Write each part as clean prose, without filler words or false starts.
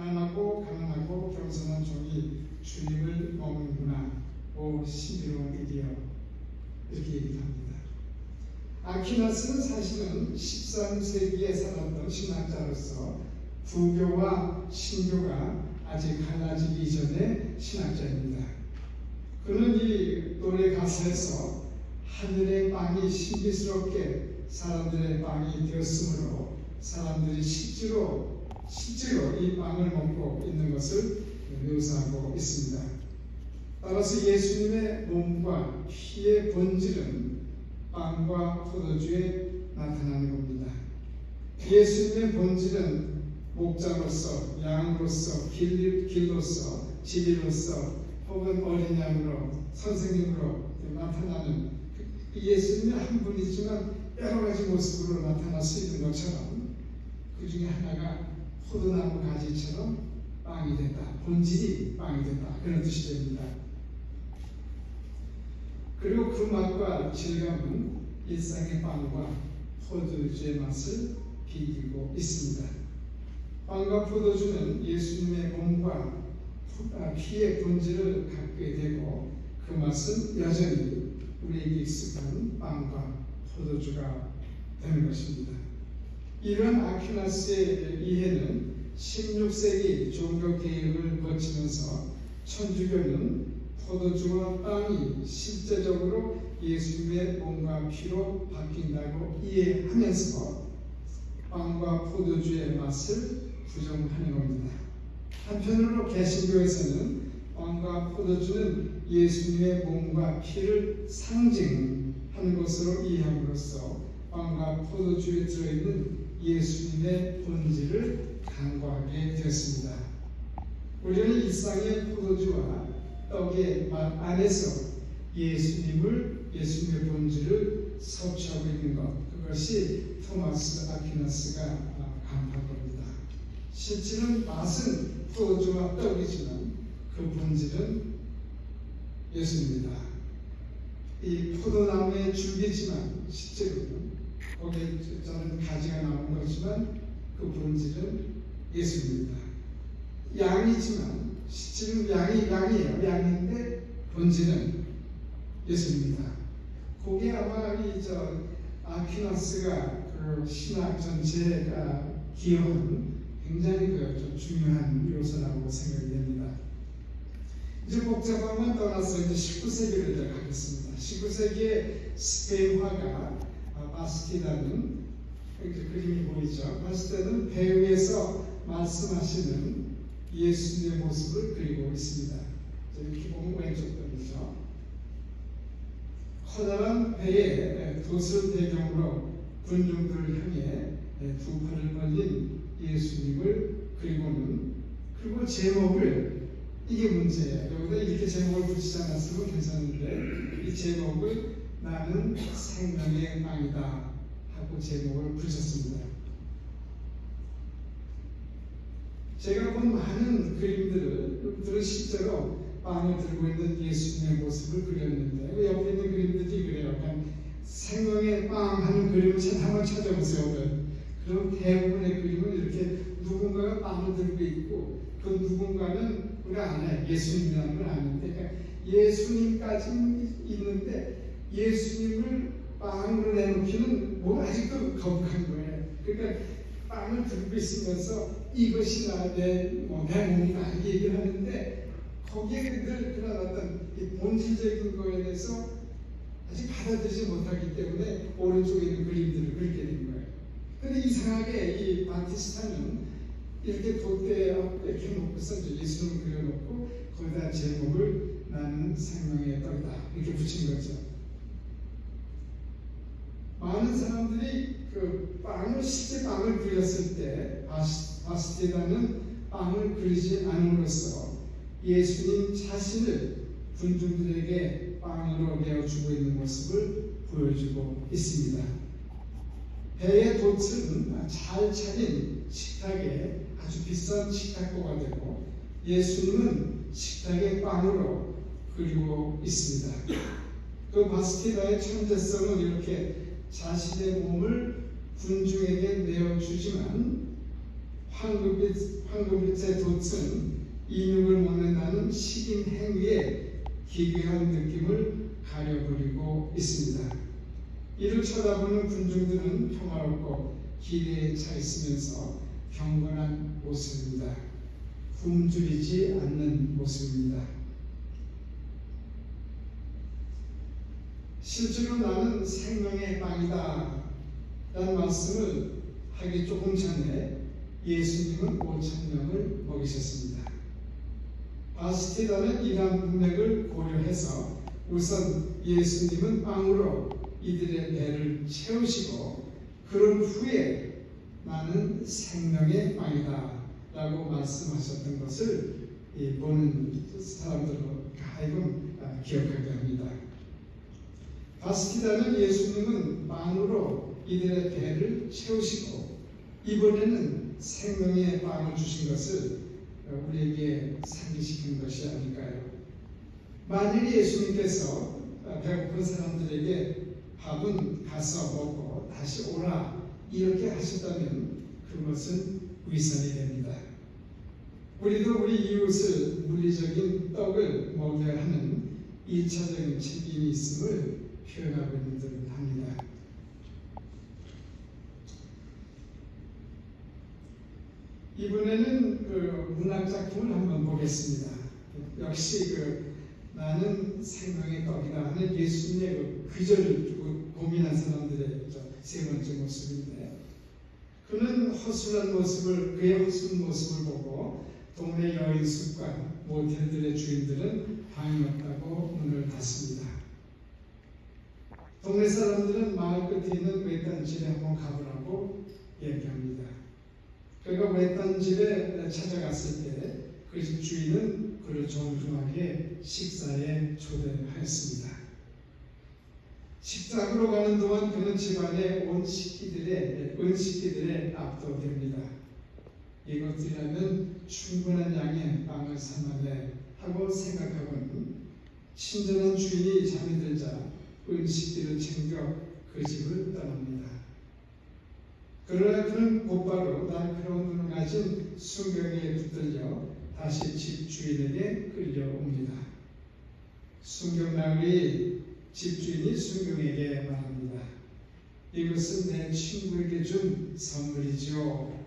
가난하고 겸손한 종이 주님을 먹는구나. 오 신비로운 일이여. 이렇게 얘기합니다. 아퀴나스는 사실은 13세기에 살았던 신학자로서 부교와 신교가 아직 갈라지기 이전의 신학자입니다. 그는 이 노래 가사에서 하늘의 빵이 신비스럽게 사람들의 빵이 되었으므로 사람들이 실제로 이 빵을 먹고 있는 것을 묘사하고 있습니다. 따라서 예수님의 몸과 피의 본질은 빵과 포도주에 나타나는 겁니다. 예수님의 본질은 목자로서, 양으로서, 길로서, 진리로서, 혹은 어린 양으로, 선생님으로 나타나는 예수님의 한 분이지만 여러 가지 모습으로 나타날 수 있는 것처럼 그 중에 하나가 포도나무 가지처럼 빵이 됐다. 본질이 빵이 됐다. 그런 뜻이 됩니다. 그리고 그 맛과 질감은 일상의 빵과 포도주의 맛을 비기고 있습니다. 빵과 포도주는 예수님의 몸과 피의 본질을 갖게 되고 그 맛은 여전히 우리에게 익숙한 빵과 포도주가 되는 것입니다. 이러한 아퀴나스의 이해는 16세기 종교 개혁을 거치면서 천주교는 포도주와 빵이 실제적으로 예수님의 몸과 피로 바뀐다고 이해하면서 빵과 포도주의 맛을 부정하는 겁니다. 한편으로 개신교에서는 빵과 포도주는 예수님의 몸과 피를 상징하는 것으로 이해함으로써 빵과 포도주에 들어있는 예수님의 본질을 간과하게 되었습니다. 우리는 일상의 포도주와 떡의 맛 안에서 예수님의 본질을 섭취하고 있는 것, 그것이 토마스 아퀴나스가 간파한 겁니다. 실제는 맛은 포도주와 떡이지만 그 본질은 예수입니다. 이 포도나무의 줄기지만 실제로는 거기에 저는 가지가 나오는 거지만 그 본질은 예수입니다. 양이지만 실제로 양이에요. 양인데 본질은 예수입니다. 그게 아마 아퀴나스가 그 신학 전체가 기여한 굉장히 좀 중요한 요소라고 생각이 됩니다. 이제 복잡함은 떠나서 이제 19세기로 들어가겠습니다. 19세기에 스페인 화가 바스티다는 그림이 보이죠. 바스티다는 배 위에서 말씀하시는 예수님의 모습을 그리고 있습니다. 이렇게 보면 왼쪽 편이죠. 커다란 배에 돛을 배경으로 군중들을 향해 두 팔을 벌린 예수님을 그리고 제목을 이게 문제예요. 여기다 이렇게 제목을 붙이지 않았으면 괜찮은데 이 제목을 나는 생명의 빵이다 하고 제목을 붙였습니다. 제가 본 많은 그림들은 실제로 빵을 들고 있는 예수님의 모습을 그렸는데 옆에 있는 그림들이 그래요. 그냥 생명의 빵 하는 그림을 한번 찾아보세요. 그럼 대부분의 그림은 이렇게 누군가가 빵을 들고 있고 그 누군가는 우리 알아요. 예수님이라는 걸 아는데 그러니까 예수님까지 있는데 예수님을 빵으로 내놓기는 뭐 아직도 거북한 거예요. 그러니까 빵을 들고 있으면서 이것이 내 몸이다 이렇게 얘기를 하는데 거기에 그런 어떤 본질적인 거에 대해서 아직 받아들이지 못하기 때문에 오른쪽에 있는 그림들을 그리게 된 거예요. 근데 이상하게 이 바티스타는 이렇게 돛대에 이렇게 놓고서 예수님을 그려놓고 거기다 제목을 나는 생명의 떡이다 이렇게 붙인 거죠. 많은 사람들이 실제 빵을 그렸을 때 바스티다는 빵을 그리지 않음으로써 예수님 자신을 군중들에게 빵으로 내어주고 있는 모습을 보여주고 있습니다. 배의 돛은 잘 차린 식탁에 아주 비싼 식탁고가 되고 예수님은 식탁의 빵으로 그리고 있습니다. 그 바스티다의 천재성은 이렇게 자신의 몸을 군중에게 내어주지만 황금빛의 돛은 인육을 먹는다는 식인 행위에 기괴한 느낌을 가려버리고 있습니다. 이를 쳐다보는 군중들은 평화롭고 기대에 차 있으면서 경건한 모습입니다. 굶주리지 않는 모습입니다. 실제로 나는 생명의 빵이다 라는 말씀을 하기 조금 전에 예수님은 5,000명을 먹이셨습니다. 바스티다는 이러한 문맥을 고려해서 우선 예수님은 빵으로 이들의 배를 채우시고 그런 후에 나는 생명의 빵이다 라고 말씀하셨던 것을 보는 사람들로 하여금 기억하게 합니다. 바스티다는 예수님은 빵으로 이들의 배를 채우시고 이번에는 생명의 빵을 주신 것을 우리에게 상기시킨 것이 아닐까요? 만일 예수님께서 배고픈 사람들에게 밥은 가서 먹고 다시 오라 이렇게 하셨다면 그것은 위선이 됩니다. 우리도 우리 이웃을 물리적인 떡을 먹여야 하는 1차적인 책임이 있음을 표현하고 있는 듯 합니다. 이번에는 문학작품을 한번 보겠습니다. 역시 나는 생명의 떡이다 하는 예수님의 귀절을 두고 고민한 사람들의 세 번째 모습인데, 그는 허술한 모습을, 그의 허술한 모습을 보고 동네 여인 숲과 모텔들의 주인들은 방이 없다고 문을 닫습니다. 동네 사람들은 마을 끝에 있는 외딴 집에 한번 가보라고 얘기합니다. 그가 외딴 집에 찾아갔을 때 그 집 주인은 그를 정중하게 식사에 초대하였습니다. 식탁으로 가는 동안 그는 집안의 은식기들에 압도됩니다. 이것들이라면 충분한 양의 빵을 사만해 하고 생각하고는 친절한 주인이 잠이 들자 은식기를 챙겨 그 집을 떠납니다. 그러나 그는 곧바로 날카로운 눈을 가진 순경이에 붙들려 다시 집 주인에게 끌려옵니다. 순경나으리 집주인이 순경에게 말합니다. 이것은 내 친구에게 준 선물이죠.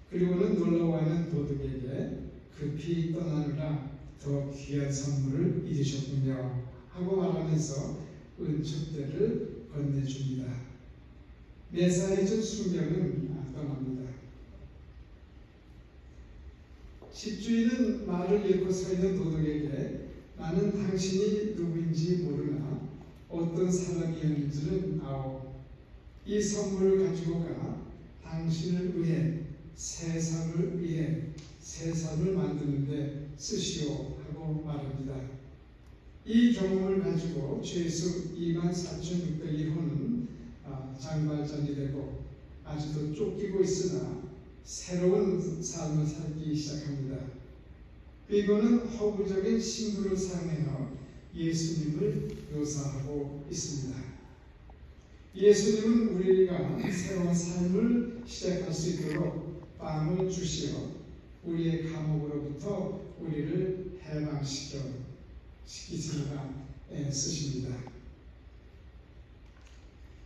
그리고는 놀러와는 도둑에게 급히 떠나느라 더 귀한 선물을 잊으셨군요 하고 말하면서 은촛대를 건네줍니다. 매사해준 순경은 떠납니다. 집주인은 말을 잃고 서 있는 도둑에게 나는 당신이 누구인지 모르나 어떤 사람이었는지는 아오. 이 선물을 가지고 가 당신을 위해 세상을 위해 세상을 만드는데 쓰시오 하고 말합니다. 이 경험을 가지고 죄수 24,601호는 장발장이 되고 아직도 쫓기고 있으나 새로운 삶을 살기 시작합니다. 이거는 허구적인 신부를 사용하여 예수님을 묘사하고 있습니다. 예수님은 우리가 새로운 삶을 시작할 수 있도록 빵을 주시어 우리의 감옥으로부터 우리를 해방시키시느라 쓰십니다.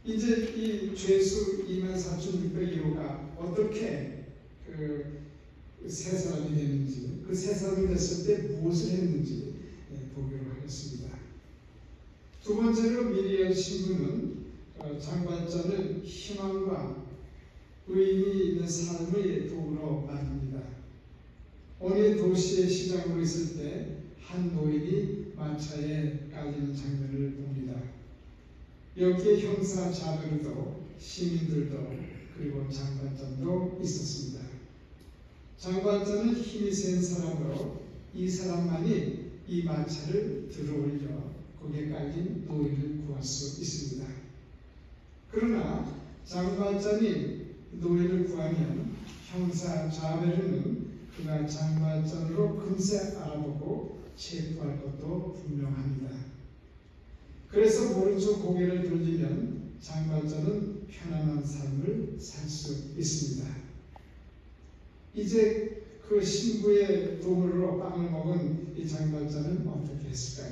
이제 이 죄수 24,601호가 어떻게 새 사람이 됐는지, 그 새 사람이 됐을 때 무엇을 했는지 보기로 하겠습니다. 두 번째로 미리엘 신부는 장발장을 희망과 의미 있는 삶의 도구로 만듭니다. 어느 도시의 시장으로 있을 때 한 노인이 마차에 깔리는 장면을 봅니다. 여기에 형사 자들도 시민들도 그리고 장발장도 있었습니다. 장발장은 힘이 센 사람으로 이 사람만이 이 마차를 들어올려 거기에 깔린 노인을 구할 수 있습니다. 그러나 장발장이 노인을 구하면 형사 자베르는 그가 장발장으로 금세 알아보고 체포할 것도 분명합니다. 그래서 모른 척 고개를 돌리면 장발장은 편안한 삶을 살 수 있습니다. 이제 그 신부의 도움으로 빵을 먹은 이 장발자는 어떻게 했을까요?